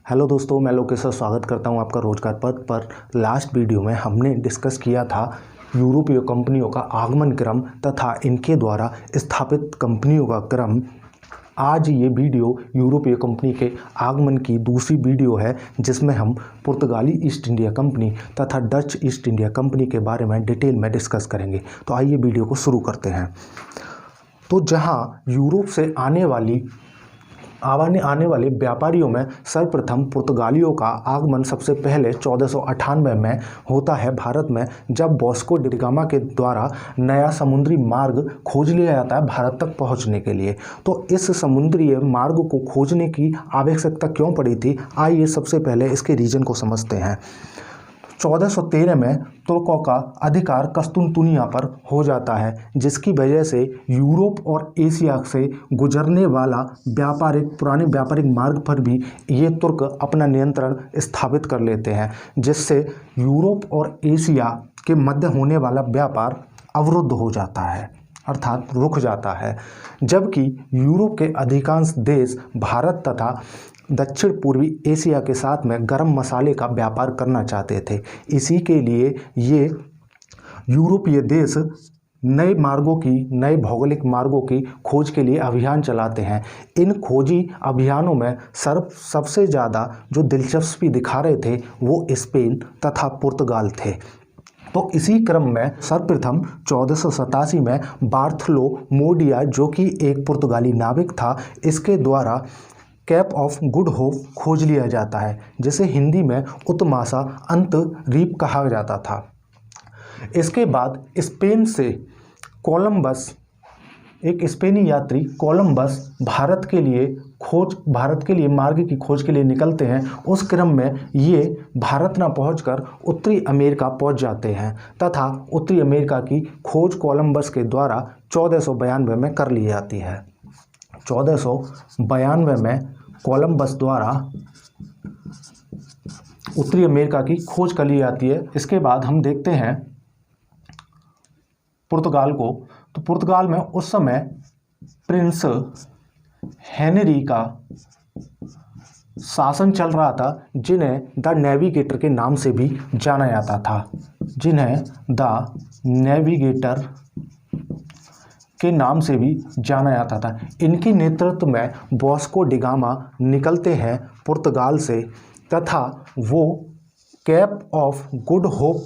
Hello दोस्तों, मैं Lokesh sir स्वागत करता हूं आपका रोजगार पथ पर। लास्ट वीडियो में हमने डिस्कस किया था यूरोपीय कंपनियों का आगमन क्रम तथा इनके द्वारा स्थापित कंपनियों का क्रम। आज ये वीडियो यूरोपीय कंपनी के आगमन की दूसरी वीडियो है, जिसमें हम पुर्तगाली ईस्ट इंडिया कंपनी तथा डच ईस्ट इंडिया कंपनी के बारे में डिटेल में डिस्कस करेंगे। तो आइए वीडियो को शुरू करते हैं। तो जहाँ यूरोप से आने वाले व्यापारियों में सर्वप्रथम पुर्तगालियों का आगमन सबसे पहले 1498 में होता है भारत में, जब वास्को डी गामा के द्वारा नया समुद्री मार्ग खोज लिया जाता है भारत तक पहुंचने के लिए। तो इस समुद्री मार्ग को खोजने की आवश्यकता क्यों पड़ी थी, आइए सबसे पहले इसके रीजन को समझते हैं। 1413 में तुर्कों का अधिकार कस्तुनतुनिया पर हो जाता है, जिसकी वजह से यूरोप और एशिया से गुजरने वाला पुराने व्यापारिक मार्ग पर भी ये तुर्क अपना नियंत्रण स्थापित कर लेते हैं, जिससे यूरोप और एशिया के मध्य होने वाला व्यापार अवरुद्ध हो जाता है, अर्थात रुक जाता है। जबकि यूरोप के अधिकांश देश भारत तथा दक्षिण पूर्वी एशिया के साथ में गर्म मसाले का व्यापार करना चाहते थे। इसी के लिए ये यूरोपीय देश नए भौगोलिक मार्गों की खोज के लिए अभियान चलाते हैं। इन खोजी अभियानों में सबसे ज़्यादा जो दिलचस्पी दिखा रहे थे वो स्पेन तथा पुर्तगाल थे। तो इसी क्रम में सर्वप्रथम 1487 में बार्थलो मोडिया, जो कि एक पुर्तगाली नाविक था, इसके द्वारा कैप ऑफ गुड होप खोज लिया जाता है, जिसे हिंदी में उत्तमाशा अंतरीप कहा जाता था। इसके बाद स्पेन से एक स्पेनी यात्री कोलंबस भारत के लिए मार्ग की खोज के लिए निकलते हैं। उस क्रम में ये भारत न पहुंचकर उत्तरी अमेरिका पहुंच जाते हैं तथा उत्तरी अमेरिका की खोज कोलंबस के द्वारा 1492 में कर ली जाती है। 1492 में कोलंबस द्वारा उत्तरी अमेरिका की खोज कर ली जाती है। इसके बाद हम देखते हैं पुर्तगाल को। तो पुर्तगाल में उस समय प्रिंस हेनरी का शासन चल रहा था, जिन्हें द नेविगेटर के नाम से भी जाना जाता था इनके नेतृत्व में वास्को डी गामा निकलते हैं पुर्तगाल से तथा वो कैप ऑफ गुड होप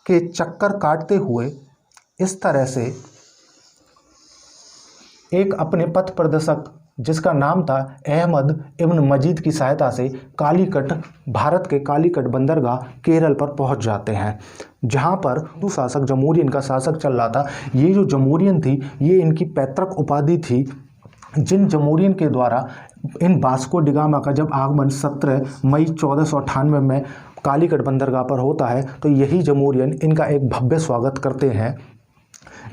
के चक्कर काटते हुए इस तरह से एक अपने पथ प्रदर्शक, जिसका नाम था अहमद इब्न मजीद, की सहायता से भारत के कालीकट बंदरगाह केरल पर पहुंच जाते हैं, जहां पर शासक जमोरियन का शासक चल रहा था। ये जो जमोरियन थी, ये इनकी पैतृक उपाधि थी, जिन जमोरियन के द्वारा इन वास्को डी गामा का जब आगमन 17 मई 1498 में कालीकट बंदरगाह पर होता है, तो यही जमोरियन इनका एक भव्य स्वागत करते हैं,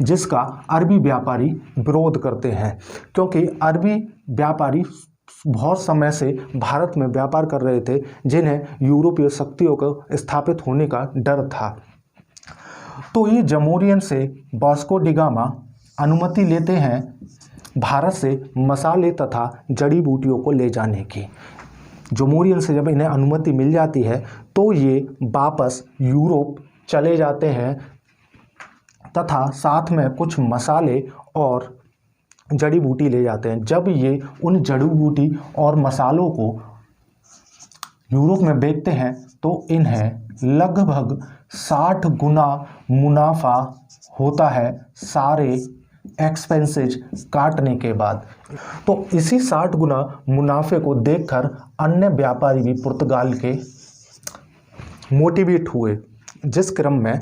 जिसका अरबी व्यापारी विरोध करते हैं, क्योंकि अरबी व्यापारी बहुत समय से भारत में व्यापार कर रहे थे, जिन्हें यूरोपीय शक्तियों को स्थापित होने का डर था। तो ये जमोरियन से वास्को डी गामा अनुमति लेते हैं भारत से मसाले तथा जड़ी बूटियों को ले जाने की। जमोरियन से जब इन्हें अनुमति मिल जाती है, तो ये वापस यूरोप चले जाते हैं तथा साथ में कुछ मसाले और जड़ी बूटी ले जाते हैं। जब ये उन जड़ी बूटी और मसालों को यूरोप में बेचते हैं, तो इन्हें लगभग 60 गुना मुनाफा होता है सारे एक्सपेंसेस काटने के बाद। तो इसी 60 गुना मुनाफे को देखकर अन्य व्यापारी भी पुर्तगाल के मोटिवेट हुए, जिस क्रम में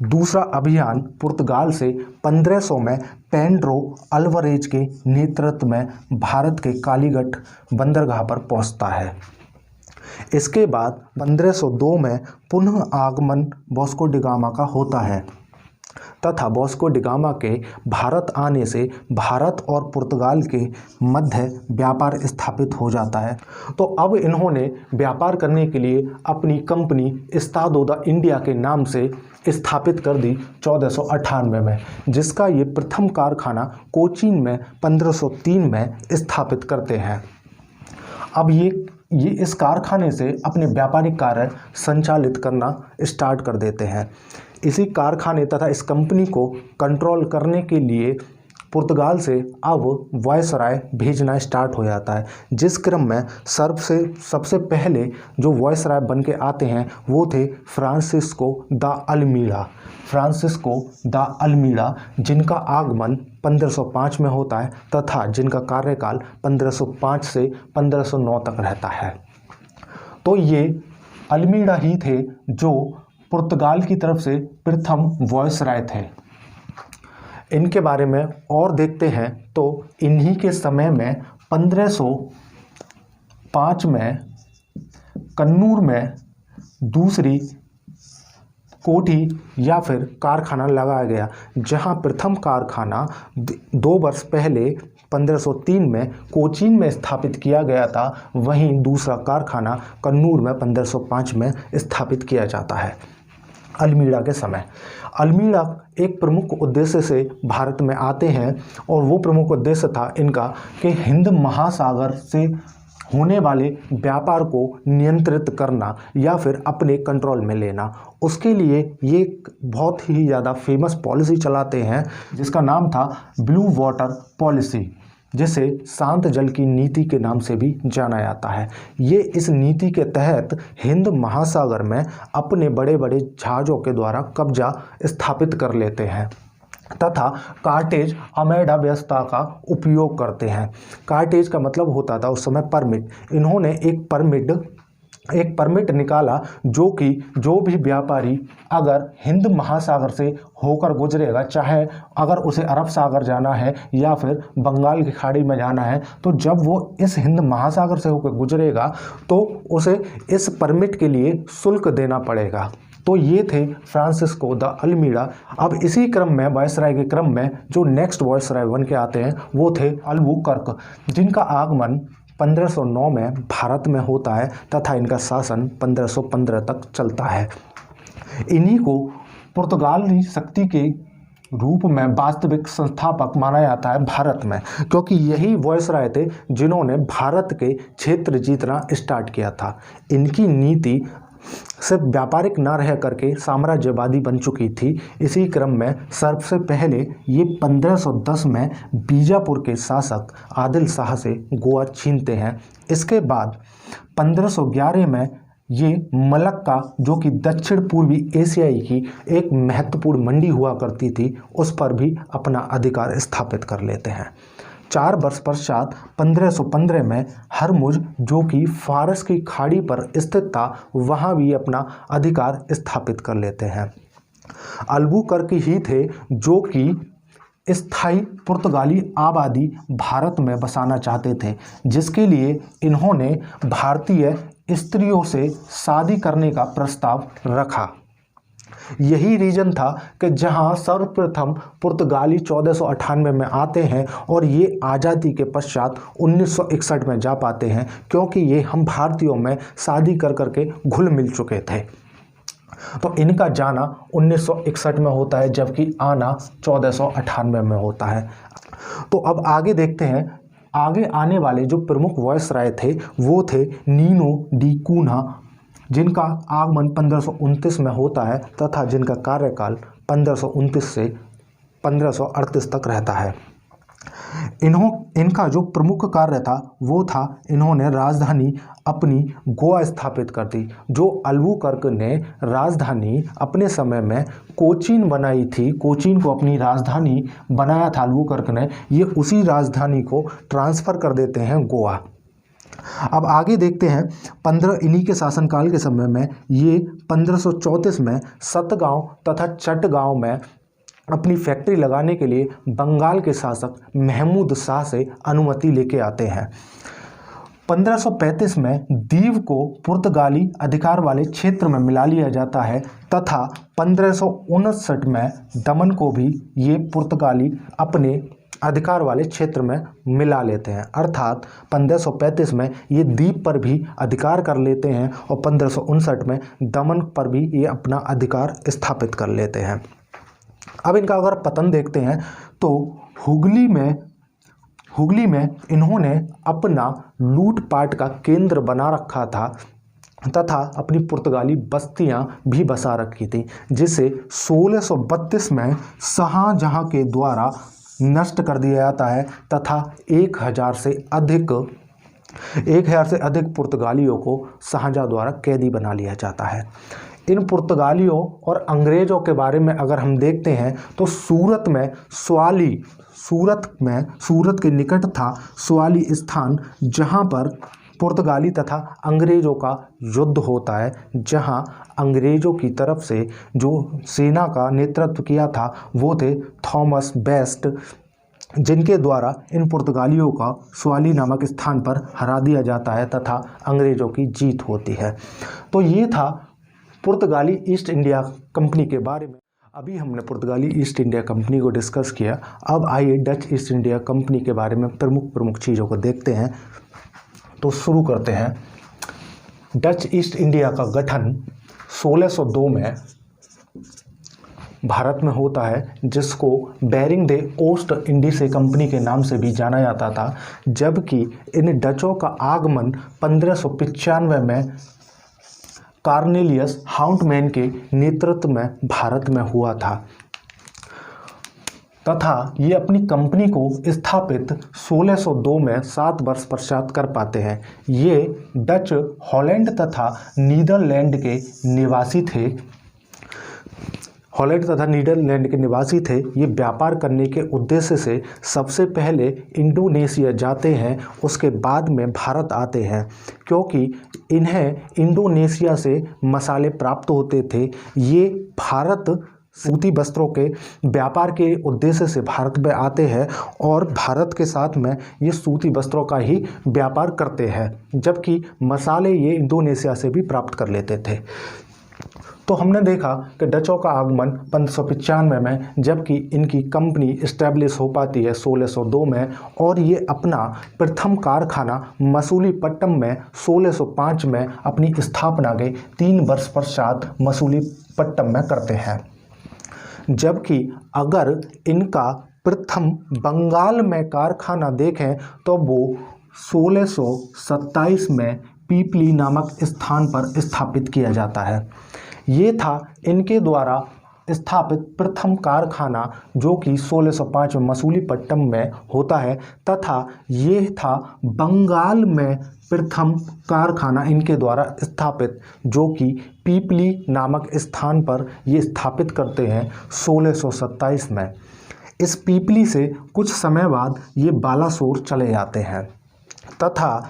दूसरा अभियान पुर्तगाल से 1500 में पेड्रो अल्वारेज के नेतृत्व में भारत के कालीकट बंदरगाह पर पहुंचता है। इसके बाद 1502 में पुनः आगमन वास्को डी गामा का होता है तथा वास्को डी गामा के भारत आने से भारत और पुर्तगाल के मध्य व्यापार स्थापित हो जाता है। तो अब इन्होंने व्यापार करने के लिए अपनी कंपनी एस्तादो दा इंडिया के नाम से स्थापित कर दी 1498 में, जिसका ये प्रथम कारखाना कोचीन में 1503 में स्थापित करते हैं। अब ये ये इस कारखाने से अपने व्यापारिक कार्य संचालित करना स्टार्ट कर देते हैं। इसी कारखाने तथा इस कंपनी को कंट्रोल करने के लिए पुर्तगाल से अब वायसराय भेजना स्टार्ट हो जाता है, जिस क्रम में सबसे पहले जो वायसराय बन के आते हैं वो थे फ्रांसिस्को द अल्मीड़ा, जिनका आगमन 1505 में होता है तथा जिनका कार्यकाल 1505 से 1509 तक रहता है। तो ये अल्मीड़ा ही थे जो पुर्तगाल की तरफ से प्रथम वायसराय थे। इनके बारे में और देखते हैं तो इन्हीं के समय में 1505 में कन्नूर में दूसरी कोठी या फिर कारखाना लगाया गया, जहां प्रथम कारखाना 2 वर्ष पहले 1503 में कोचीन में स्थापित किया गया था, वहीं दूसरा कारखाना कन्नूर में 1505 में स्थापित किया जाता है। अल्मीड़ा के समय अल्मीड़ा एक प्रमुख उद्देश्य से भारत में आते हैं और वो प्रमुख उद्देश्य था इनका कि हिंद महासागर से होने वाले व्यापार को नियंत्रित करना या फिर अपने कंट्रोल में लेना। उसके लिए ये एक बहुत ही ज़्यादा फेमस पॉलिसी चलाते हैं जिसका नाम था ब्लू वाटर पॉलिसी, जिसे शांत जल की नीति के नाम से भी जाना जाता है। ये इस नीति के तहत हिंद महासागर में अपने बड़े बड़े जहाज़ों के द्वारा कब्जा स्थापित कर लेते हैं तथा कार्टेज अमेडा व्यवस्था का उपयोग करते हैं। कार्टेज का मतलब होता था उस समय परमिट। इन्होंने एक परमिट निकाला जो कि जो भी व्यापारी अगर हिंद महासागर से होकर गुजरेगा, चाहे अगर उसे अरब सागर जाना है या फिर बंगाल की खाड़ी में जाना है, तो जब वो इस हिंद महासागर से होकर गुजरेगा तो उसे इस परमिट के लिए शुल्क देना पड़ेगा। तो ये थे फ्रांसिस्को द अल्मीड़ा। अब इसी क्रम में वायसराय के क्रम में जो नेक्स्ट वायसराय बन के आते हैं वो थे अल्बुकर्क, जिनका आगमन 1509 में भारत में होता है तथा इनका शासन 1515 तक चलता है। इन्हीं को पुर्तगाली शक्ति के रूप में वास्तविक संस्थापक माना जाता है भारत में, क्योंकि यही वायसराय थे जिन्होंने भारत के क्षेत्र जीतना स्टार्ट किया था। इनकी नीति सिर्फ व्यापारिक न रह करके साम्राज्यवादी बन चुकी थी। इसी क्रम में सबसे पहले ये 1510 में बीजापुर के शासक आदिल शाह से गोवा छीनते हैं। इसके बाद 1511 में ये मलक्का, जो कि दक्षिण पूर्वी एशियाई की एक महत्वपूर्ण मंडी हुआ करती थी, उस पर भी अपना अधिकार स्थापित कर लेते हैं। 4 वर्ष पश्चात 1515 में हरमुज, जो कि फारस की खाड़ी पर स्थित था, वहाँ भी अपना अधिकार स्थापित कर लेते हैं। अल्बुकर्क ही थे जो कि स्थायी पुर्तगाली आबादी भारत में बसाना चाहते थे, जिसके लिए इन्होंने भारतीय स्त्रियों से शादी करने का प्रस्ताव रखा। यही रीजन था कि जहां सर्वप्रथम पुर्तगाली 1498 में आते हैं और ये आज़ादी के पश्चात 1961 में जा पाते हैं, क्योंकि ये हम भारतीयों में शादी कर करके घुल मिल चुके थे। तो इनका जाना 1961 में होता है, जबकि आना 1498 में होता है। तो अब आगे देखते हैं। आगे आने वाले जो प्रमुख वायसराय थे वो थे नीनो डी कूना, जिनका आगमन 1529 में होता है तथा जिनका कार्यकाल 1529 से 1538 तक रहता है। इनका जो प्रमुख कार्य था वो था इन्होंने राजधानी अपनी गोवा स्थापित कर दी। जो अल्बुकर्क ने राजधानी अपने समय में कोचीन बनाई थी, कोचीन को अपनी राजधानी बनाया था अल्बुकर्क ने, ये उसी राजधानी को ट्रांसफ़र कर देते हैं गोवा। अब आगे देखते हैं। इन्हीं के शासनकाल के समय में ये 1534 में सतगांव तथा चटगांव में अपनी फैक्ट्री लगाने के लिए बंगाल के शासक महमूद शाह से अनुमति लेके आते हैं। 1535 में दीव को पुर्तगाली अधिकार वाले क्षेत्र में मिला लिया जाता है तथा 1559 में दमन को भी ये पुर्तगाली अपने अधिकार वाले क्षेत्र में मिला लेते हैं। अर्थात 1535 में ये द्वीप पर भी अधिकार कर लेते हैं और 1559 में दमन पर भी ये अपना अधिकार स्थापित कर लेते हैं। अब इनका अगर पतन देखते हैं तो हुगली में हुगली में इन्होंने अपना लूटपाट का केंद्र बना रखा था तथा अपनी पुर्तगाली बस्तियां भी बसा रखी थी, जिसे 1632 में शाहजहां के द्वारा नष्ट कर दिया जाता है तथा 1000 से अधिक पुर्तगालियों को शाहजहां द्वारा कैदी बना लिया जाता है। इन पुर्तगालियों और अंग्रेज़ों के बारे में अगर हम देखते हैं तो सूरत के निकट था स्वाली स्थान, जहां पर पुर्तगाली तथा अंग्रेज़ों का युद्ध होता है, जहां अंग्रेज़ों की तरफ से जो सेना का नेतृत्व किया था वो थे थॉमस बेस्ट, जिनके द्वारा इन पुर्तगालियों का स्वाली नामक स्थान पर हरा दिया जाता है तथा अंग्रेज़ों की जीत होती है। तो ये था पुर्तगाली ईस्ट इंडिया कंपनी के बारे में। अभी हमने पुर्तगाली ईस्ट इंडिया कंपनी को डिस्कस किया। अब आइए डच ईस्ट इंडिया कंपनी के बारे में प्रमुख चीज़ों को देखते हैं। तो शुरू करते हैं। डच ईस्ट इंडिया का गठन 1602 में भारत में होता है, जिसको बेरिंग दे ओस्ट इंडीज कंपनी के नाम से भी जाना जाता था, जबकि इन डचों का आगमन 1595 में कॉर्नेलियस हाउंटमैन के नेतृत्व में भारत में हुआ था तथा ये अपनी कंपनी को स्थापित 1602 में 7 वर्ष पश्चात कर पाते हैं। ये डच, हॉलैंड तथा नीदरलैंड के निवासी थे। ये व्यापार करने के उद्देश्य से सबसे पहले इंडोनेशिया जाते हैं, उसके बाद में भारत आते हैं, क्योंकि इन्हें इंडोनेशिया से मसाले प्राप्त होते थे। ये भारत सूती वस्त्रों के व्यापार के उद्देश्य से भारत में आते हैं और भारत के साथ में ये सूती वस्त्रों का ही व्यापार करते हैं, जबकि मसाले ये इंडोनेशिया से भी प्राप्त कर लेते थे। तो हमने देखा कि डचों का आगमन 1595 में, जबकि इनकी कंपनी इस्टेब्लिश हो पाती है 1602 में, और ये अपना प्रथम कारखाना मसूलीपट्टम में 1605 में अपनी स्थापना के 3 वर्ष पश्चात मसूलीपट्टम में करते हैं। जबकि अगर इनका प्रथम बंगाल में कारखाना देखें तो वो 1627 में पीपली नामक स्थान पर स्थापित किया जाता है। ये था इनके द्वारा स्थापित प्रथम कारखाना, जो कि 1605 में मसूलीपट्टम में होता है, तथा ये था बंगाल में प्रथम कारखाना इनके द्वारा स्थापित, जो कि पीपली नामक स्थान पर ये स्थापित करते हैं 1627 में। इस पीपली से कुछ समय बाद ये बालासोर चले जाते हैं तथा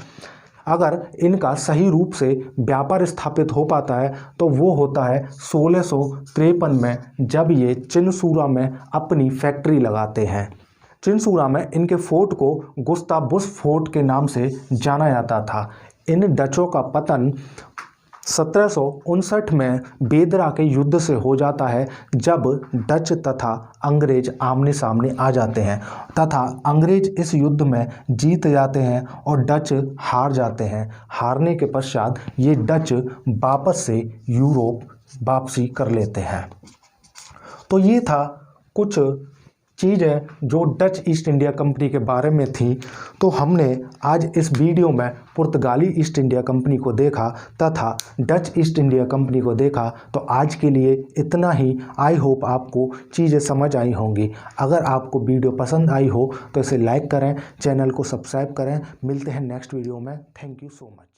अगर इनका सही रूप से व्यापार स्थापित हो पाता है तो वो होता है 1653 में, जब ये चिनसूरा में अपनी फैक्ट्री लगाते हैं। चिनसूरा में इनके फोर्ट को गुस्तावबुश फोर्ट के नाम से जाना जाता था। इन डचों का पतन 1759 में बेदरा के युद्ध से हो जाता है, जब डच तथा अंग्रेज आमने सामने आ जाते हैं तथा अंग्रेज इस युद्ध में जीत जाते हैं और डच हार जाते हैं। हारने के पश्चात ये डच वापस से यूरोप वापसी कर लेते हैं। तो ये था कुछ चीज़ें जो डच ईस्ट इंडिया कंपनी के बारे में थी। तो हमने आज इस वीडियो में पुर्तगाली ईस्ट इंडिया कंपनी को देखा तथा डच ईस्ट इंडिया कंपनी को देखा। तो आज के लिए इतना ही। आई होप आपको चीज़ें समझ आई होंगी। अगर आपको वीडियो पसंद आई हो तो इसे लाइक करें, चैनल को सब्सक्राइब करें। मिलते हैं नेक्स्ट वीडियो में। Thank you so much.